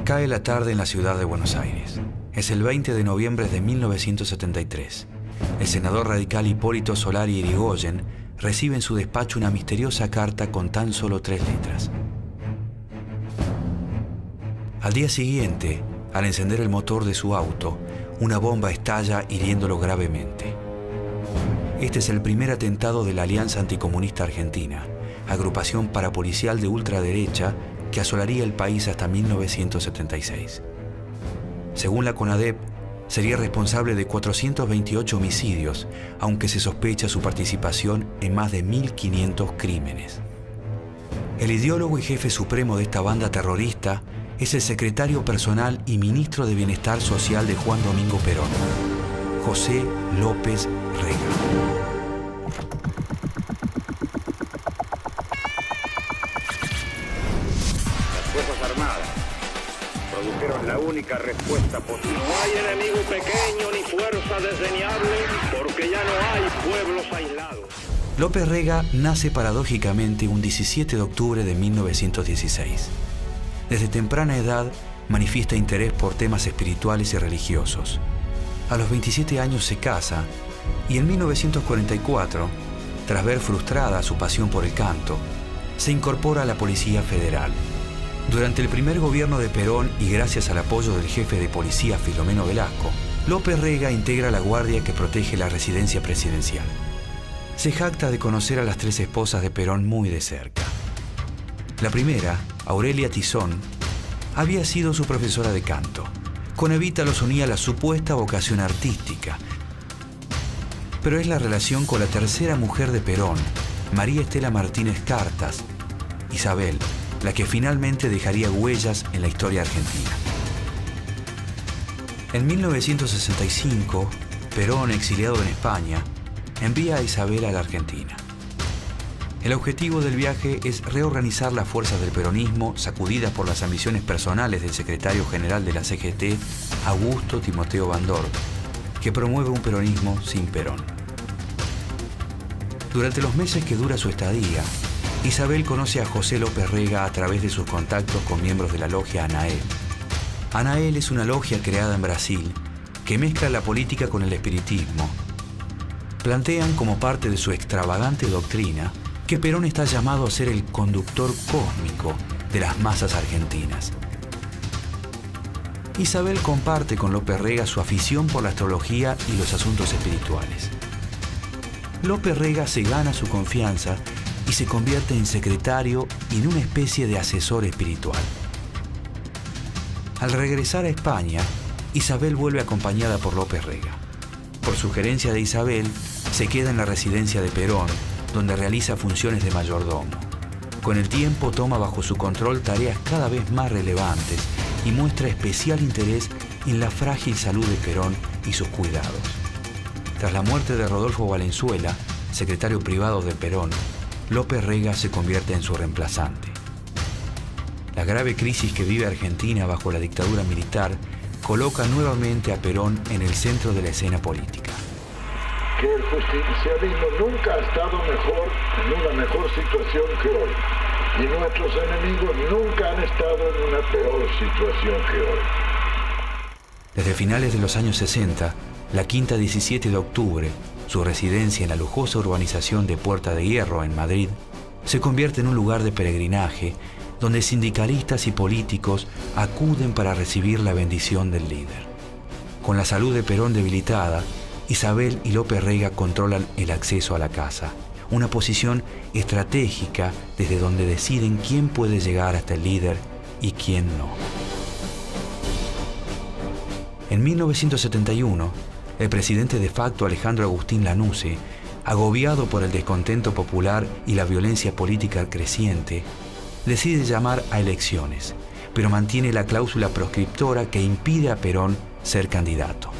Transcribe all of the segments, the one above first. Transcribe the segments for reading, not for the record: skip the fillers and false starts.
Cae la tarde en la ciudad de Buenos Aires. Es el 20 de noviembre de 1973. El senador radical Hipólito Solari Irigoyen recibe en su despacho una misteriosa carta con tan solo 3 letras. Al día siguiente, al encender el motor de su auto, una bomba estalla hiriéndolo gravemente. Este es el primer atentado de la Alianza Anticomunista Argentina, agrupación parapolicial de ultraderecha que asolaría el país hasta 1976. Según la CONADEP, sería responsable de 428 homicidios, aunque se sospecha su participación en más de 1.500 crímenes. El ideólogo y jefe supremo de esta banda terrorista es el secretario personal y ministro de Bienestar Social de Juan Domingo Perón, José López Rega. Produjeron la única respuesta posible. No hay enemigo pequeño ni fuerza desdeñable, porque ya no hay pueblos aislados. López Rega nace paradójicamente un 17 de octubre de 1916. Desde temprana edad manifiesta interés por temas espirituales y religiosos. A los 27 años se casa y en 1944, tras ver frustrada su pasión por el canto, se incorpora a la Policía Federal. Durante el primer gobierno de Perón y gracias al apoyo del jefe de policía Filomeno Velasco, López Rega integra la guardia que protege la residencia presidencial. Se jacta de conocer a las 3 esposas de Perón muy de cerca. La primera, Aurelia Tizón, había sido su profesora de canto. Con Evita los unía la supuesta vocación artística. Pero es la relación con la tercera mujer de Perón, María Estela Martínez Cartas, Isabel, la que finalmente dejaría huellas en la historia argentina. En 1965, Perón, exiliado en España, envía a Isabel a la Argentina. El objetivo del viaje es reorganizar las fuerzas del peronismo sacudidas por las ambiciones personales del secretario general de la CGT, Augusto Timoteo Bandor, que promueve un peronismo sin Perón. Durante los meses que dura su estadía, Isabel conoce a José López Rega a través de sus contactos con miembros de la logia ANAEL. ANAEL es una logia creada en Brasil que mezcla la política con el espiritismo. Plantean como parte de su extravagante doctrina que Perón está llamado a ser el conductor cósmico de las masas argentinas. Isabel comparte con López Rega su afición por la astrología y los asuntos espirituales. López Rega se gana su confianza y se convierte en secretario y en una especie de asesor espiritual. Al regresar a España, Isabel vuelve acompañada por López Rega. Por sugerencia de Isabel, se queda en la residencia de Perón, donde realiza funciones de mayordomo. Con el tiempo toma bajo su control tareas cada vez más relevantes y muestra especial interés en la frágil salud de Perón y sus cuidados. Tras la muerte de Rodolfo Valenzuela, secretario privado de Perón, López Rega se convierte en su reemplazante. La grave crisis que vive Argentina bajo la dictadura militar coloca nuevamente a Perón en el centro de la escena política. Que el justicialismo nunca ha estado en una mejor situación que hoy. Y nuestros enemigos nunca han estado en una peor situación que hoy. Desde finales de los años 60, la Quinta 17 de octubre, su residencia en la lujosa urbanización de Puerta de Hierro, en Madrid, se convierte en un lugar de peregrinaje donde sindicalistas y políticos acuden para recibir la bendición del líder. Con la salud de Perón debilitada, Isabel y López Rega controlan el acceso a la casa, una posición estratégica desde donde deciden quién puede llegar hasta el líder y quién no. En 1971, el presidente de facto Alejandro Agustín Lanusse, agobiado por el descontento popular y la violencia política creciente, decide llamar a elecciones, pero mantiene la cláusula proscriptora que impide a Perón ser candidato.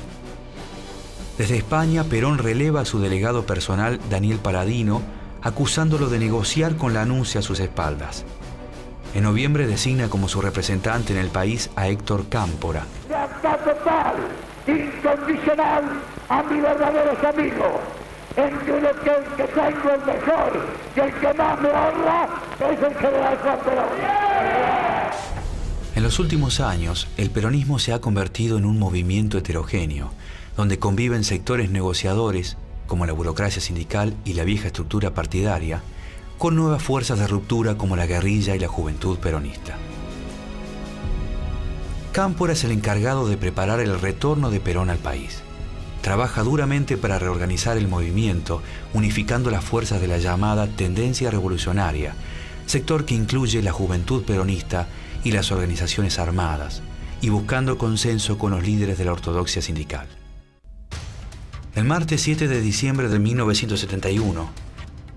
Desde España, Perón releva a su delegado personal, Daniel Paladino, acusándolo de negociar con Lanusse a sus espaldas. En noviembre designa como su representante en el país a Héctor Cámpora. Lealtad total, incondicional a mis verdaderos amigos. Entre los que el que tengo el mejor y el que más me honra es el general Juan Perón. En los últimos años, el peronismo se ha convertido en un movimiento heterogéneo, donde conviven sectores negociadores, como la burocracia sindical y la vieja estructura partidaria, con nuevas fuerzas de ruptura como la guerrilla y la juventud peronista. Cámpora es el encargado de preparar el retorno de Perón al país. Trabaja duramente para reorganizar el movimiento, unificando las fuerzas de la llamada tendencia revolucionaria, sector que incluye la juventud peronista y las organizaciones armadas, y buscando consenso con los líderes de la ortodoxia sindical. El martes 7 de diciembre de 1971,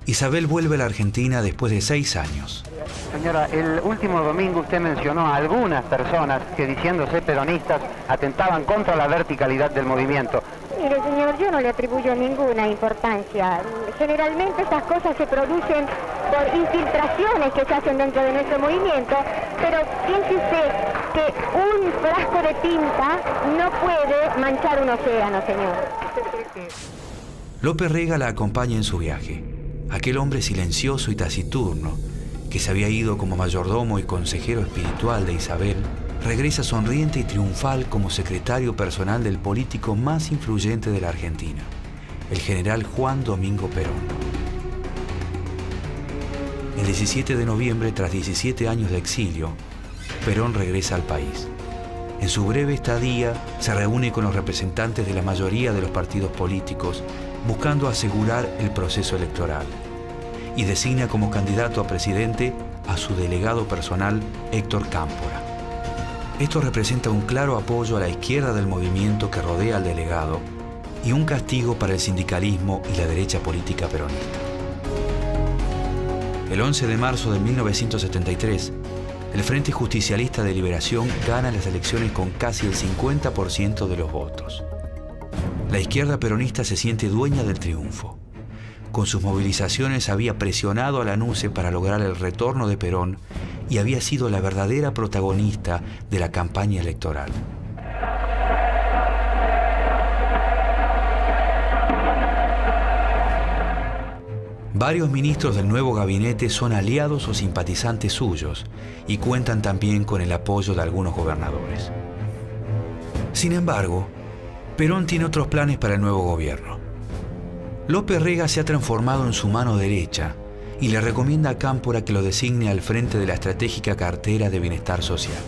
Isabel vuelve a la Argentina después de 6 años. Señora, el último domingo usted mencionó a algunas personas que, diciéndose peronistas, atentaban contra la verticalidad del movimiento. Mire, señor, yo no le atribuyo ninguna importancia. Generalmente estas cosas se producen por infiltraciones que se hacen dentro de nuestro movimiento, pero piense usted que un frasco de tinta no puede manchar un océano, señor. López Rega la acompaña en su viaje. Aquel hombre silencioso y taciturno, que se había ido como mayordomo y consejero espiritual de Isabel, regresa sonriente y triunfal como secretario personal del político más influyente de la Argentina, el general Juan Domingo Perón. El 17 de noviembre, tras 17 años de exilio, Perón regresa al país. En su breve estadía, se reúne con los representantes de la mayoría de los partidos políticos, buscando asegurar el proceso electoral, y designa como candidato a presidente a su delegado personal, Héctor Cámpora. Esto representa un claro apoyo a la izquierda del movimiento que rodea al delegado y un castigo para el sindicalismo y la derecha política peronista. El 11 de marzo de 1973, el Frente Justicialista de Liberación gana las elecciones con casi el 50% de los votos. La izquierda peronista se siente dueña del triunfo. Con sus movilizaciones había presionado a la NUCE para lograr el retorno de Perón y había sido la verdadera protagonista de la campaña electoral. Varios ministros del nuevo gabinete son aliados o simpatizantes suyos y cuentan también con el apoyo de algunos gobernadores. Sin embargo, Perón tiene otros planes para el nuevo gobierno. López Rega se ha transformado en su mano derecha y le recomienda a Cámpora que lo designe al frente de la estratégica cartera de bienestar social.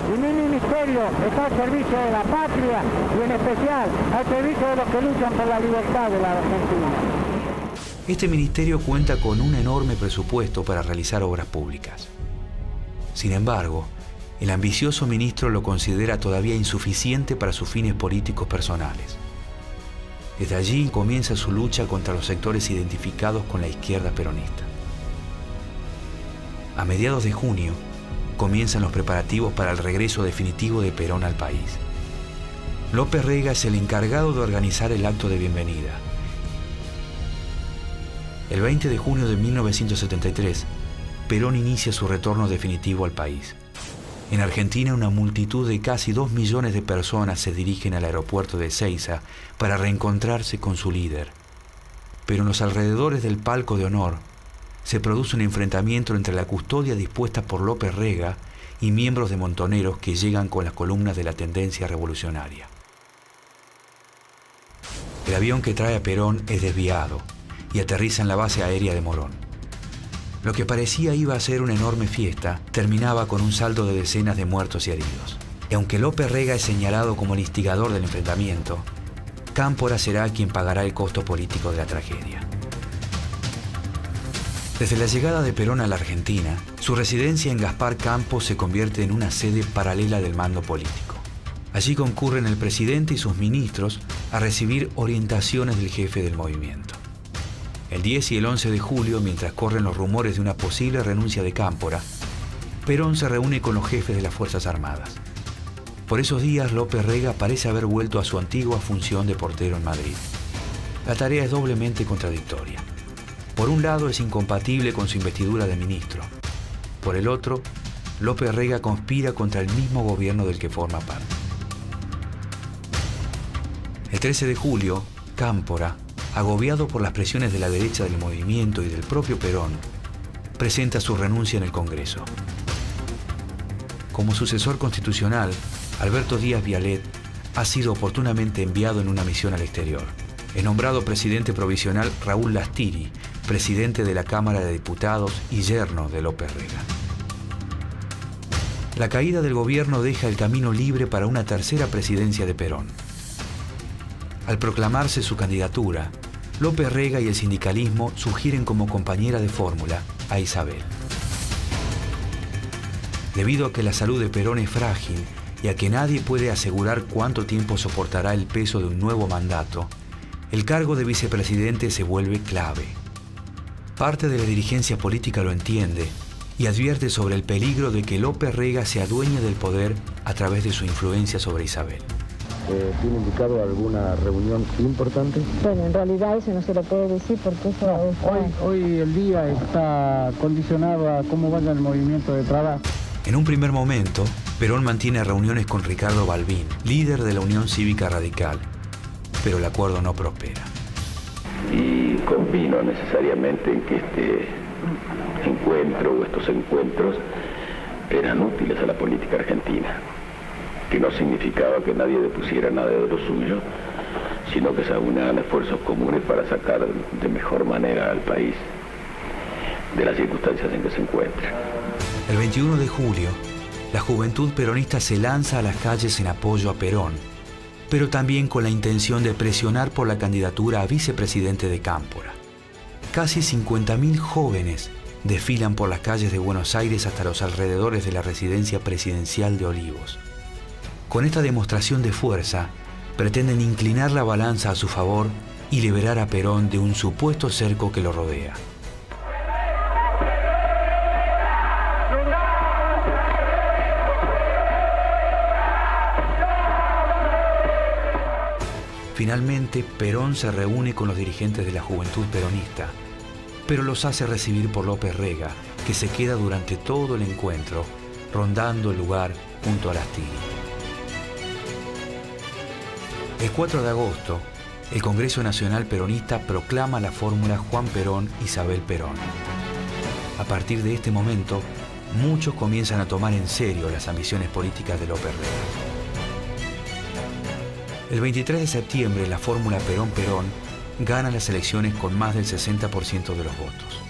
Y mi ministerio está al servicio de la patria y en especial al servicio de los que luchan por la libertad de la Argentina. Este ministerio cuenta con un enorme presupuesto para realizar obras públicas. Sin embargo, el ambicioso ministro lo considera todavía insuficiente para sus fines políticos personales. Desde allí comienza su lucha contra los sectores identificados con la izquierda peronista. A mediados de junio, comienzan los preparativos para el regreso definitivo de Perón al país. López Rega es el encargado de organizar el acto de bienvenida. El 20 de junio de 1973, Perón inicia su retorno definitivo al país. En Argentina, una multitud de casi 2 millones de personas se dirigen al aeropuerto de Ezeiza para reencontrarse con su líder. Pero en los alrededores del palco de honor se produce un enfrentamiento entre la custodia dispuesta por López Rega y miembros de Montoneros que llegan con las columnas de la tendencia revolucionaria. El avión que trae a Perón es desviado y aterriza en la base aérea de Morón. Lo que parecía iba a ser una enorme fiesta, terminaba con un saldo de decenas de muertos y heridos. Y aunque López Rega es señalado como el instigador del enfrentamiento, Cámpora será quien pagará el costo político de la tragedia. Desde la llegada de Perón a la Argentina, su residencia en Gaspar Campos se convierte en una sede paralela del mando político. Allí concurren el presidente y sus ministros a recibir orientaciones del jefe del movimiento. El 10 y el 11 de julio, mientras corren los rumores de una posible renuncia de Cámpora, Perón se reúne con los jefes de las Fuerzas Armadas. Por esos días, López Rega parece haber vuelto a su antigua función de portero en Madrid. La tarea es doblemente contradictoria. Por un lado, es incompatible con su investidura de ministro. Por el otro, López Rega conspira contra el mismo gobierno del que forma parte. El 13 de julio, Cámpora, agobiado por las presiones de la derecha del movimiento y del propio Perón, presenta su renuncia en el Congreso. Como sucesor constitucional, Alberto Díaz Vialet ha sido oportunamente enviado en una misión al exterior. Es nombrado presidente provisional Raúl Lastiri, presidente de la Cámara de Diputados y yerno de López Rega. La caída del gobierno deja el camino libre para una tercera presidencia de Perón. Al proclamarse su candidatura, López Rega y el sindicalismo sugieren como compañera de fórmula a Isabel. Debido a que la salud de Perón es frágil y a que nadie puede asegurar cuánto tiempo soportará el peso de un nuevo mandato, el cargo de vicepresidente se vuelve clave. Parte de la dirigencia política lo entiende y advierte sobre el peligro de que López Rega se adueñe del poder a través de su influencia sobre Isabel. ¿Tiene indicado alguna reunión importante? Bueno, en realidad eso no se lo puede decir porque eso Hoy el día está condicionado a cómo vaya el movimiento de trabajo. En un primer momento, Perón mantiene reuniones con Ricardo Balbín, líder de la Unión Cívica Radical, pero el acuerdo no prospera. Y convino necesariamente en que este encuentro o estos encuentros eran útiles a la política argentina, que no significaba que nadie depusiera nada de lo suyo, sino que se aunaban esfuerzos comunes para sacar de mejor manera al país de las circunstancias en que se encuentra. El 21 de julio, la juventud peronista se lanza a las calles en apoyo a Perón, pero también con la intención de presionar por la candidatura a vicepresidente de Cámpora. Casi 50.000 jóvenes desfilan por las calles de Buenos Aires hasta los alrededores de la residencia presidencial de Olivos. Con esta demostración de fuerza, pretenden inclinar la balanza a su favor y liberar a Perón de un supuesto cerco que lo rodea. Finalmente, Perón se reúne con los dirigentes de la juventud peronista, pero los hace recibir por López Rega, que se queda durante todo el encuentro, rondando el lugar junto a Lastiri. El 4 de agosto, el Congreso Nacional Peronista proclama la fórmula Juan Perón-Isabel Perón. A partir de este momento, muchos comienzan a tomar en serio las ambiciones políticas de López Rega. El 23 de septiembre, la fórmula Perón-Perón gana las elecciones con más del 60% de los votos.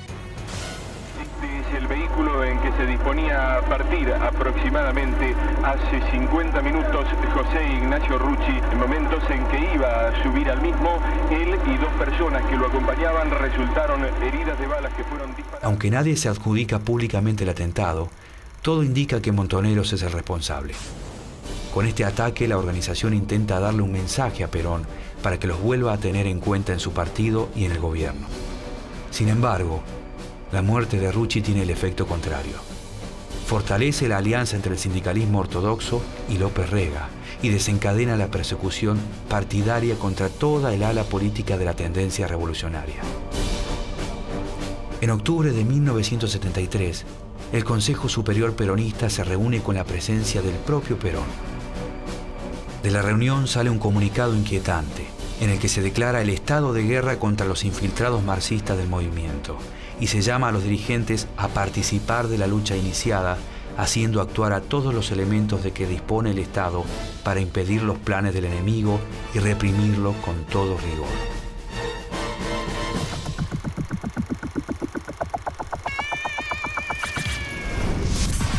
Este es el vehículo en que se disponía a partir aproximadamente hace 50 minutos José Ignacio Rucci, en momentos en que iba a subir al mismo. Él y dos personas que lo acompañaban resultaron heridas de balas que fueron disparadas. Aunque nadie se adjudica públicamente el atentado, todo indica que Montoneros es el responsable. Con este ataque, la organización intenta darle un mensaje a Perón para que los vuelva a tener en cuenta en su partido y en el gobierno. Sin embargo, la muerte de Rucci tiene el efecto contrario. Fortalece la alianza entre el sindicalismo ortodoxo y López Rega y desencadena la persecución partidaria contra toda el ala política de la tendencia revolucionaria. En octubre de 1973, el Consejo Superior Peronista se reúne con la presencia del propio Perón. De la reunión sale un comunicado inquietante, en el que se declara el estado de guerra contra los infiltrados marxistas del movimiento y se llama a los dirigentes a participar de la lucha iniciada, haciendo actuar a todos los elementos de que dispone el Estado para impedir los planes del enemigo y reprimirlo con todo rigor.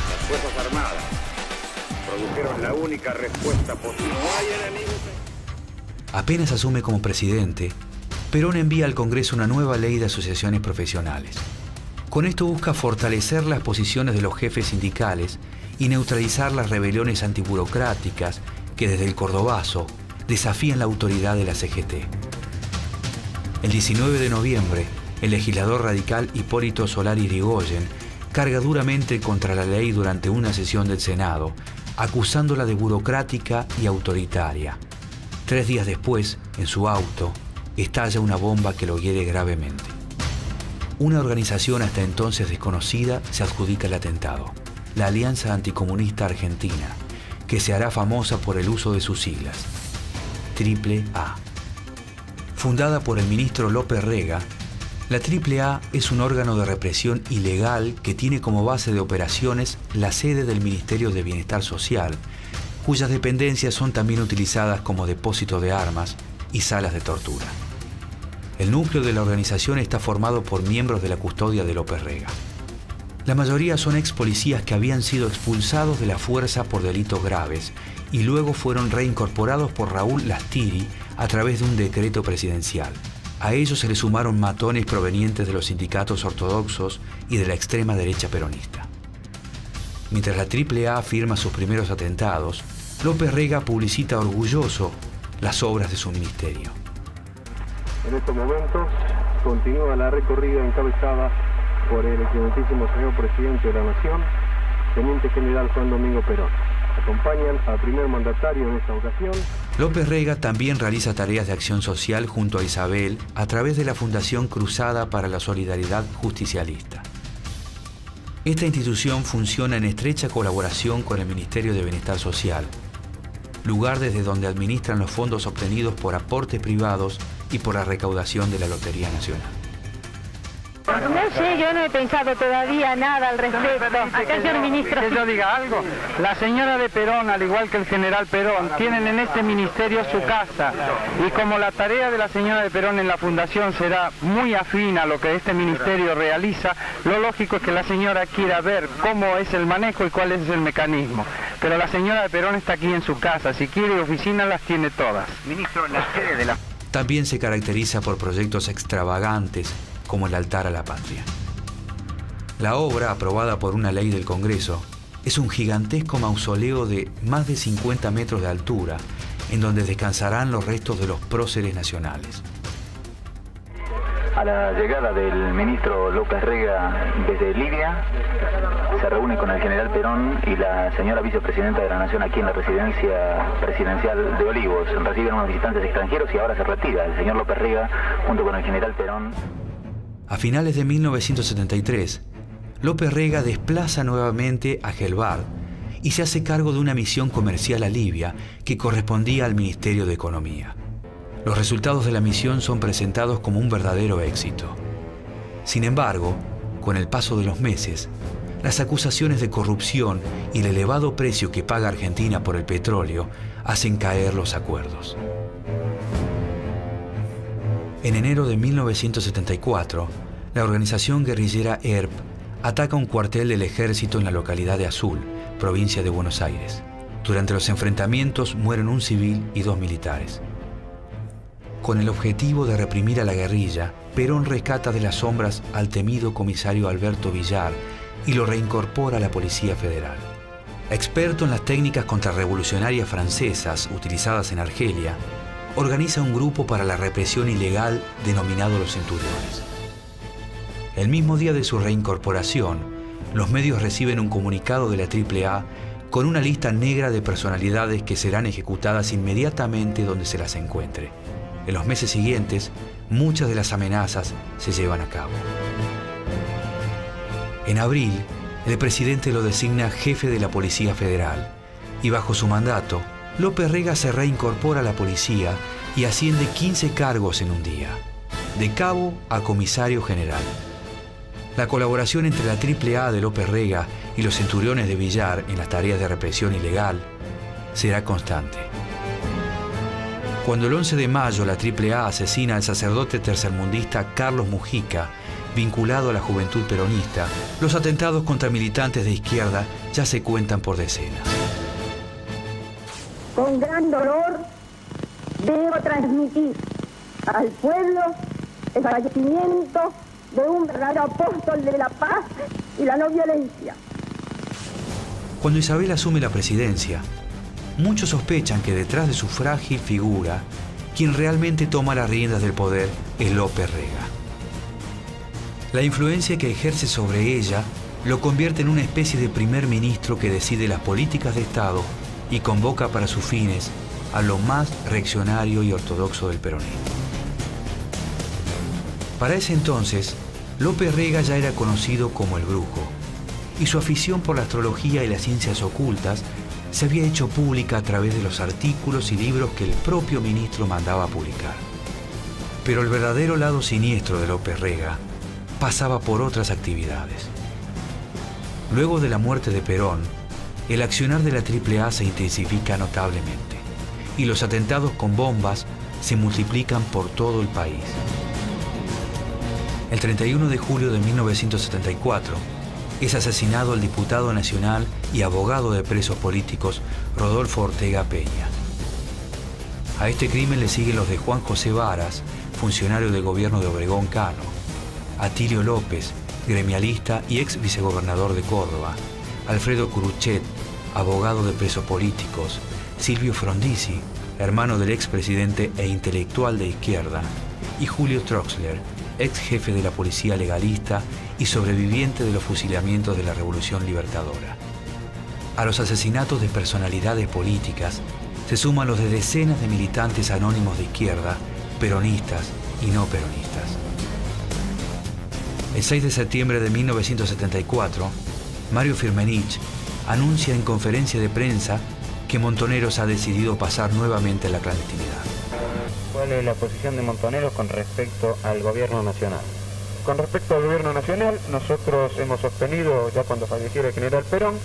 Las Fuerzas Armadas produjeron la única respuesta posible. No hay enemigo. Apenas asume como presidente, Perón envía al Congreso una nueva ley de asociaciones profesionales. Con esto busca fortalecer las posiciones de los jefes sindicales y neutralizar las rebeliones antiburocráticas que desde el Cordobazo desafían la autoridad de la CGT. El 19 de noviembre, el legislador radical Hipólito Solari Irigoyen carga duramente contra la ley durante una sesión del Senado, acusándola de burocrática y autoritaria. 3 días después, en su auto, estalla una bomba que lo hiere gravemente. Una organización hasta entonces desconocida se adjudica el atentado, la Alianza Anticomunista Argentina, que se hará famosa por el uso de sus siglas, AAA. Fundada por el ministro López Rega, La AAA es un órgano de represión ilegal que tiene como base de operaciones la sede del Ministerio de Bienestar Social, cuyas dependencias son también utilizadas como depósito de armas y salas de tortura. El núcleo de la organización está formado por miembros de la custodia de López Rega. La mayoría son ex policías que habían sido expulsados de la fuerza por delitos graves y luego fueron reincorporados por Raúl Lastiri a través de un decreto presidencial. A ellos se le sumaron matones provenientes de los sindicatos ortodoxos y de la extrema derecha peronista. Mientras la AAA firma sus primeros atentados, López Rega publicita orgulloso las obras de su ministerio. En estos momentos continúa la recorrida encabezada por el excelentísimo señor presidente de la Nación, Teniente General Juan Domingo Perón. Acompañan al primer mandatario en esta ocasión. López Rega también realiza tareas de acción social junto a Isabel a través de la Fundación Cruzada para la Solidaridad Justicialista. Esta institución funciona en estrecha colaboración con el Ministerio de Bienestar Social, lugar desde donde administran los fondos obtenidos por aportes privados y por la recaudación de la Lotería Nacional. No sé, yo no he pensado todavía nada al respecto. Acá, señor ministro. Que yo diga algo. La señora de Perón, al igual que el general Perón, tienen en este ministerio su casa. Y como la tarea de la señora de Perón en la fundación será muy afín a lo que este ministerio realiza, lo lógico es que la señora quiera ver cómo es el manejo y cuál es el mecanismo. Pero la señora de Perón está aquí en su casa. Si quiere oficina, las tiene todas. Ministro, la sede de la... También se caracteriza por proyectos extravagantes, como el altar a la patria. La obra, aprobada por una ley del Congreso, es un gigantesco mausoleo de más de 50 metros de altura, en donde descansarán los restos de los próceres nacionales. A la llegada del ministro López Rega desde Libia, se reúne con el general Perón y la señora vicepresidenta de la Nación aquí en la residencia presidencial de Olivos. Reciben unos visitantes extranjeros y ahora se retira el señor López Rega junto con el general Perón. A finales de 1973, López Rega desplaza nuevamente a Gelbard y se hace cargo de una misión comercial a Libia que correspondía al Ministerio de Economía. Los resultados de la misión son presentados como un verdadero éxito. Sin embargo, con el paso de los meses, las acusaciones de corrupción y el elevado precio que paga Argentina por el petróleo hacen caer los acuerdos. En enero de 1974, la organización guerrillera ERP ataca un cuartel del ejército en la localidad de Azul, provincia de Buenos Aires. Durante los enfrentamientos mueren un civil y 2 militares. Con el objetivo de reprimir a la guerrilla, Perón rescata de las sombras al temido comisario Alberto Villar y lo reincorpora a la Policía Federal. Experto en las técnicas contrarrevolucionarias francesas utilizadas en Argelia, organiza un grupo para la represión ilegal denominado Los Centuriones. El mismo día de su reincorporación, los medios reciben un comunicado de la AAA con una lista negra de personalidades que serán ejecutadas inmediatamente donde se las encuentre. En los meses siguientes, muchas de las amenazas se llevan a cabo. En abril, el presidente lo designa jefe de la Policía Federal y bajo su mandato, López Rega se reincorpora a la policía y asciende 15 cargos en un día, de cabo a comisario general. La colaboración entre la AAA de López Rega y los centuriones de Villar en las tareas de represión ilegal será constante. Cuando el 11 de mayo la AAA asesina al sacerdote tercermundista Carlos Mujica, vinculado a la Juventud Peronista, los atentados contra militantes de izquierda ya se cuentan por decenas. Con gran dolor debo transmitir al pueblo el fallecimiento de un verdadero apóstol de la paz y la no violencia. Cuando Isabel asume la presidencia, muchos sospechan que detrás de su frágil figura, quien realmente toma las riendas del poder es López Rega. La influencia que ejerce sobre ella lo convierte en una especie de primer ministro que decide las políticas de Estado y convoca para sus fines a lo más reaccionario y ortodoxo del peronismo. Para ese entonces, López Rega ya era conocido como el Brujo, y su afición por la astrología y las ciencias ocultas se había hecho pública a través de los artículos y libros que el propio ministro mandaba a publicar. Pero el verdadero lado siniestro de López Rega pasaba por otras actividades. Luego de la muerte de Perón, el accionar de la AAA se intensifica notablemente y los atentados con bombas se multiplican por todo el país. El 31 de julio de 1974 es asesinado el diputado nacional y abogado de presos políticos Rodolfo Ortega Peña. A este crimen le siguen los de Juan José Varas, funcionario del gobierno de Obregón Cano, Atilio López, gremialista y ex vicegobernador de Córdoba, Alfredo Curuchet, abogado de presos políticos, Silvio Frondizi, hermano del expresidente e intelectual de izquierda, y Julio Troxler, ex jefe de la policía legalista y sobreviviente de los fusilamientos de la Revolución Libertadora. A los asesinatos de personalidades políticas se suman los de decenas de militantes anónimos de izquierda, peronistas y no peronistas. El 6 de septiembre de 1974, Mario Firmenich anuncia en conferencia de prensa que Montoneros ha decidido pasar nuevamente a la clandestinidad. ¿Cuál es la posición de Montoneros con respecto al gobierno nacional? Con respecto al gobierno nacional, nosotros hemos sostenido, ya cuando falleciera el general Perón,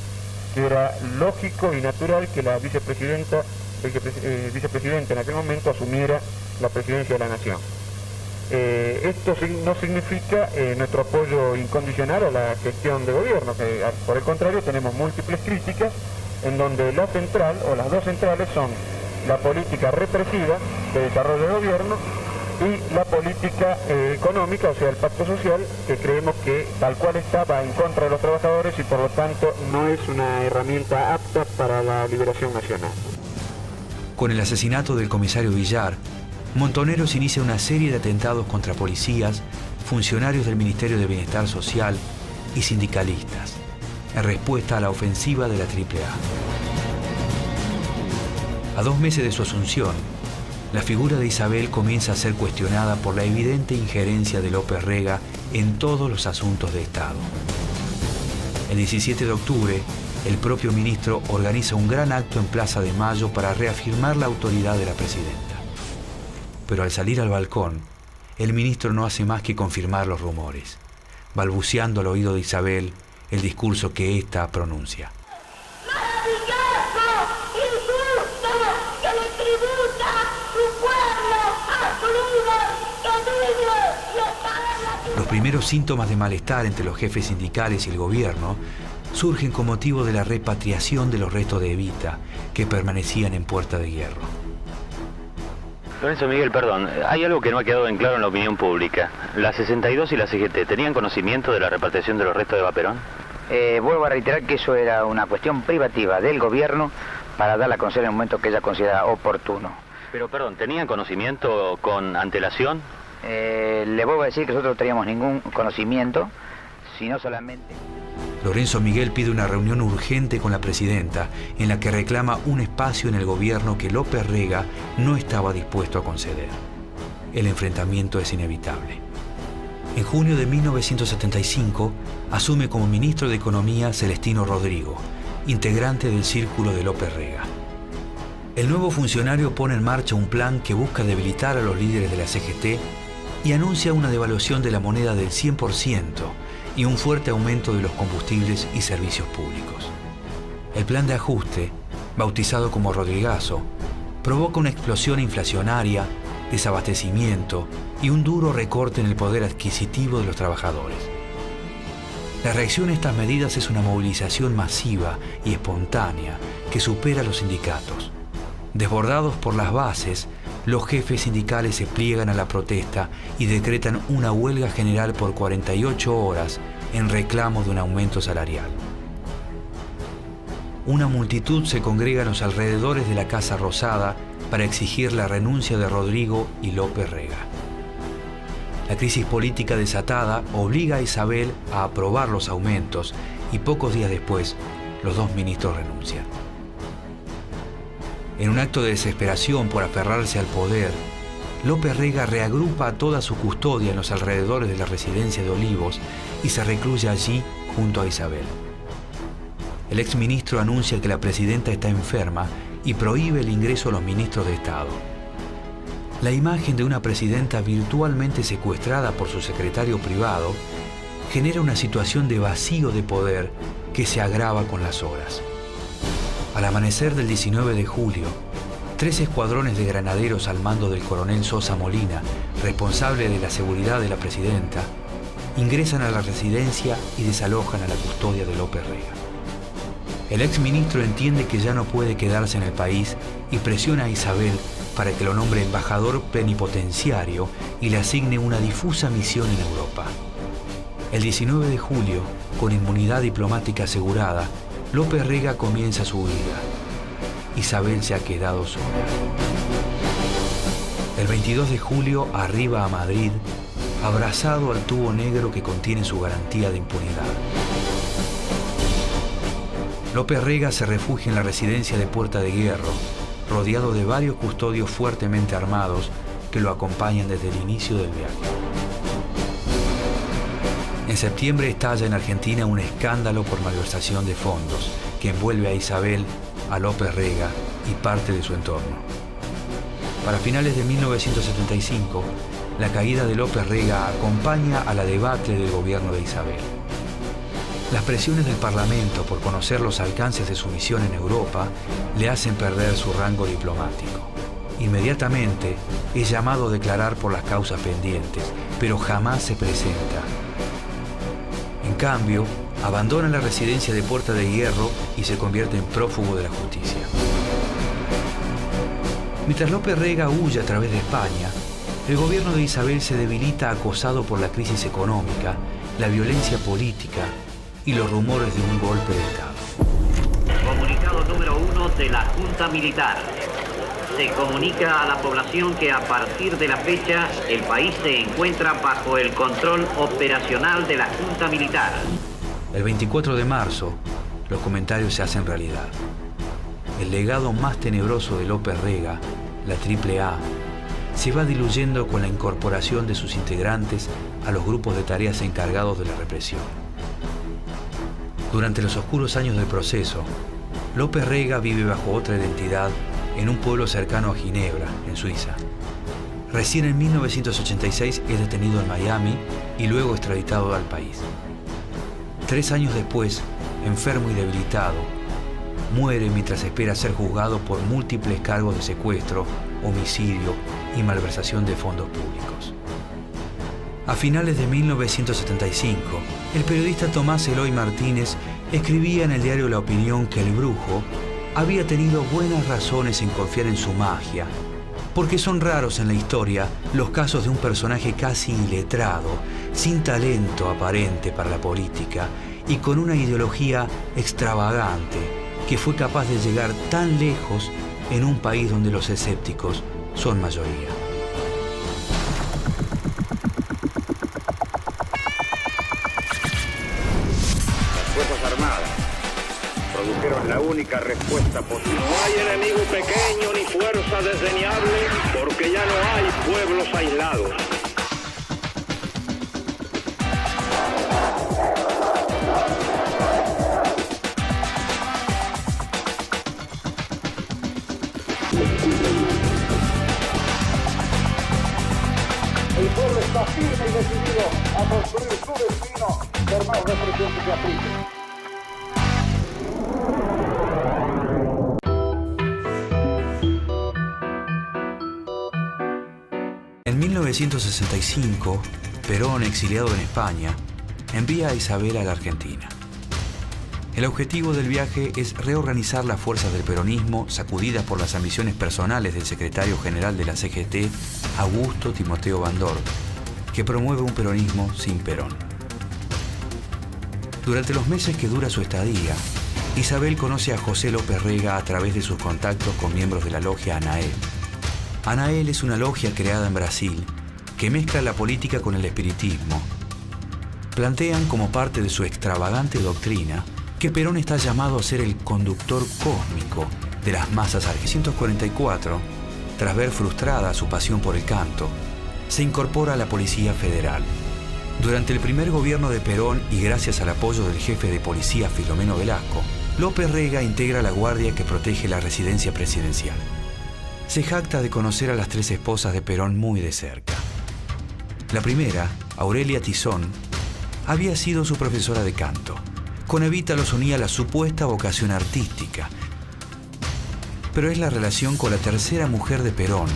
que era lógico y natural que la vicepresidenta en aquel momento asumiera la presidencia de la nación. Esto no significa nuestro apoyo incondicional a la gestión de gobierno, que por el contrario tenemos múltiples críticas en donde la central o las dos centrales son la política represiva de desarrollo de gobierno y la política económica, o sea, el pacto social, que creemos que tal cual está va en contra de los trabajadores y por lo tanto no es una herramienta apta para la liberación nacional. Con el asesinato del comisario Villar, Montoneros inicia una serie de atentados contra policías, funcionarios del Ministerio de Bienestar Social y sindicalistas, en respuesta a la ofensiva de la AAA. A 2 meses de su asunción, la figura de Isabel comienza a ser cuestionada por la evidente injerencia de López Rega en todos los asuntos de Estado. El 17 de octubre, el propio ministro organiza un gran acto en Plaza de Mayo para reafirmar la autoridad de la presidenta. Pero al salir al balcón, el ministro no hace más que confirmar los rumores, balbuceando al oído de Isabel el discurso que ésta pronuncia. ¡Maravilloso! ¡Injusto! ¡Que le tributa su pueblo a su líder! Los primeros síntomas de malestar entre los jefes sindicales y el gobierno surgen con motivo de la repatriación de los restos de Evita que permanecían en Puerta de Hierro. Lorenzo Miguel, perdón, hay algo que no ha quedado en claro en la opinión pública. ¿La 62 y la CGT tenían conocimiento de la repatriación de los restos de Eva Perón? Vuelvo a reiterar que eso era una cuestión privativa del gobierno para darla a conocer en el momento que ella considera oportuno. Pero, perdón, ¿tenían conocimiento con antelación? Le vuelvo a decir que nosotros no teníamos ningún conocimiento, sino solamente... Lorenzo Miguel pide una reunión urgente con la presidenta en la que reclama un espacio en el gobierno que López Rega no estaba dispuesto a conceder. El enfrentamiento es inevitable. En junio de 1975 asume como ministro de Economía Celestino Rodrigo, integrante del círculo de López Rega. El nuevo funcionario pone en marcha un plan que busca debilitar a los líderes de la CGT y anuncia una devaluación de la moneda del 100%, y un fuerte aumento de los combustibles y servicios públicos. El plan de ajuste, bautizado como Rodrigazo, provoca una explosión inflacionaria, desabastecimiento y un duro recorte en el poder adquisitivo de los trabajadores. La reacción a estas medidas es una movilización masiva y espontánea que supera a los sindicatos. Desbordados por las bases, los jefes sindicales se pliegan a la protesta y decretan una huelga general por 48 horas en reclamo de un aumento salarial. Una multitud se congrega en los alrededores de la Casa Rosada para exigir la renuncia de Rodrigo y López Rega. La crisis política desatada obliga a Isabel a aprobar los aumentos y pocos días después los 2 ministros renuncian. En un acto de desesperación por aferrarse al poder, López Rega reagrupa a toda su custodia en los alrededores de la residencia de Olivos y se recluye allí junto a Isabel. El exministro anuncia que la presidenta está enferma y prohíbe el ingreso a los ministros de Estado. La imagen de una presidenta virtualmente secuestrada por su secretario privado genera una situación de vacío de poder que se agrava con las horas. Al amanecer del 19 de julio, 3 escuadrones de granaderos al mando del coronel Sosa Molina, responsable de la seguridad de la presidenta, ingresan a la residencia y desalojan a la custodia de López Rega. El exministro entiende que ya no puede quedarse en el país y presiona a Isabel para que lo nombre embajador plenipotenciario y le asigne una difusa misión en Europa. El 19 de julio, con inmunidad diplomática asegurada, López Rega comienza su huida. Isabel se ha quedado sola. El 22 de julio arriba a Madrid, abrazado al tubo negro que contiene su garantía de impunidad. López Rega se refugia en la residencia de Puerta de Hierro, rodeado de varios custodios fuertemente armados que lo acompañan desde el inicio del viaje. En septiembre estalla en Argentina un escándalo por malversación de fondos que envuelve a Isabel, a López Rega y parte de su entorno. Para finales de 1975, la caída de López Rega acompaña a la debacle del gobierno de Isabel. Las presiones del Parlamento por conocer los alcances de su misión en Europa le hacen perder su rango diplomático. Inmediatamente es llamado a declarar por las causas pendientes, pero jamás se presenta. En cambio, abandona la residencia de Puerta de Hierro y se convierte en prófugo de la justicia. Mientras López Rega huye a través de España, el gobierno de Isabel se debilita acosado por la crisis económica, la violencia política y los rumores de un golpe de Estado. Comunicado número 1 de la Junta Militar. Se comunica a la población que a partir de la fecha el país se encuentra bajo el control operacional de la Junta Militar. El 24 de marzo, los comentarios se hacen realidad. El legado más tenebroso de López Rega, la AAA, se va diluyendo con la incorporación de sus integrantes a los grupos de tareas encargados de la represión. Durante los oscuros años del proceso, López Rega vive bajo otra identidad en un pueblo cercano a Ginebra, en Suiza. Recién en 1986 es detenido en Miami y luego extraditado al país. 3 años después, enfermo y debilitado, muere mientras espera ser juzgado por múltiples cargos de secuestro, homicidio y malversación de fondos públicos. A finales de 1975, el periodista Tomás Eloy Martínez escribía en el diario La Opinión que el brujo había tenido buenas razones en confiar en su magia, porque son raros en la historia los casos de un personaje casi iletrado, sin talento aparente para la política y con una ideología extravagante que fue capaz de llegar tan lejos en un país donde los escépticos son mayoría. Produjeron la única respuesta posible. No hay enemigo pequeño ni fuerza desdeñable, porque ya no hay pueblos aislados. El pueblo está firme y decidido a construir su destino por más represión que se aplique. En 1965, Perón, exiliado en España, envía a Isabel a la Argentina. El objetivo del viaje es reorganizar las fuerzas del peronismo sacudidas por las ambiciones personales del secretario general de la CGT, Augusto Timoteo Bandor, que promueve un peronismo sin Perón. Durante los meses que dura su estadía, Isabel conoce a José López Rega a través de sus contactos con miembros de la logia ANAEL. ANAEL es una logia creada en Brasil que mezcla la política con el espiritismo. Plantean como parte de su extravagante doctrina que Perón está llamado a ser el conductor cósmico de las masas argentinas. En 1944, tras ver frustrada su pasión por el canto, se incorpora a la Policía Federal. Durante el primer gobierno de Perón y gracias al apoyo del jefe de policía Filomeno Velasco, López Rega integra la guardia que protege la residencia presidencial. se jacta de conocer a las 3 esposas de Perón muy de cerca. La primera, Aurelia Tizón, había sido su profesora de canto. Con Evita los unía la supuesta vocación artística. Pero es la relación con la tercera mujer de Perón,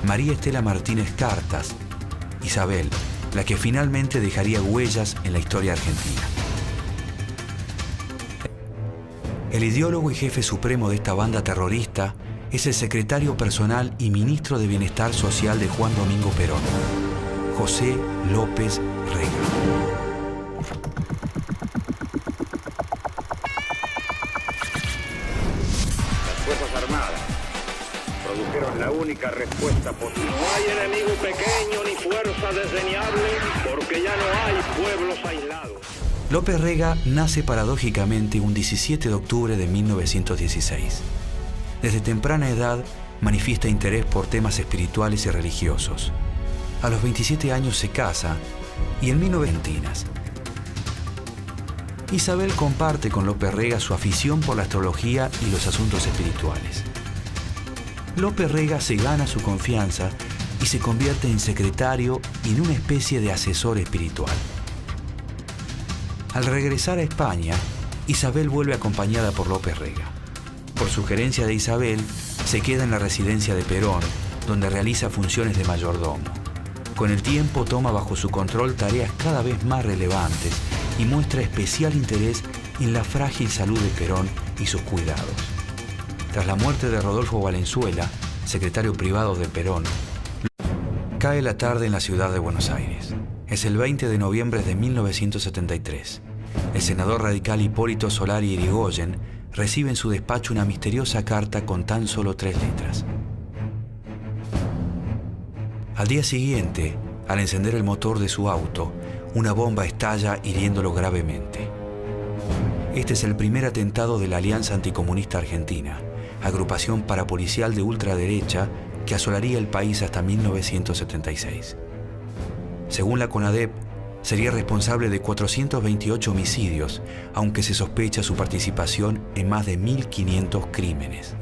María Estela Martínez Cartas, Isabel, la que finalmente dejaría huellas en la historia argentina. El ideólogo y jefe supremo de esta banda terrorista es el secretario personal y ministro de Bienestar Social de Juan Domingo Perón, José López Rega. Las Fuerzas Armadas produjeron la única respuesta posible. No hay enemigo pequeño ni fuerza desdeñable, porque ya no hay pueblos aislados. López Rega nace paradójicamente un 17 de octubre de 1916. Desde temprana edad manifiesta interés por temas espirituales y religiosos. A los 27 años se casa y en 1920 Isabel comparte con López Rega su afición por la astrología y los asuntos espirituales. López Rega se gana su confianza y se convierte en secretario y en una especie de asesor espiritual. Al regresar a España, Isabel vuelve acompañada por López Rega. Por sugerencia de Isabel, se queda en la residencia de Perón, donde realiza funciones de mayordomo. Con el tiempo toma bajo su control tareas cada vez más relevantes y muestra especial interés en la frágil salud de Perón y sus cuidados. Tras la muerte de Rodolfo Valenzuela, secretario privado de Perón, cae la tarde en la ciudad de Buenos Aires. Es el 20 de noviembre de 1973. El senador radical Hipólito Solari Irigoyen recibe en su despacho una misteriosa carta con tan solo 3 letras. Al día siguiente, al encender el motor de su auto, una bomba estalla hiriéndolo gravemente. Este es el primer atentado de la Alianza Anticomunista Argentina, agrupación parapolicial de ultraderecha que asolaría el país hasta 1976. Según la CONADEP, sería responsable de 428 homicidios, aunque se sospecha su participación en más de 1.500 crímenes.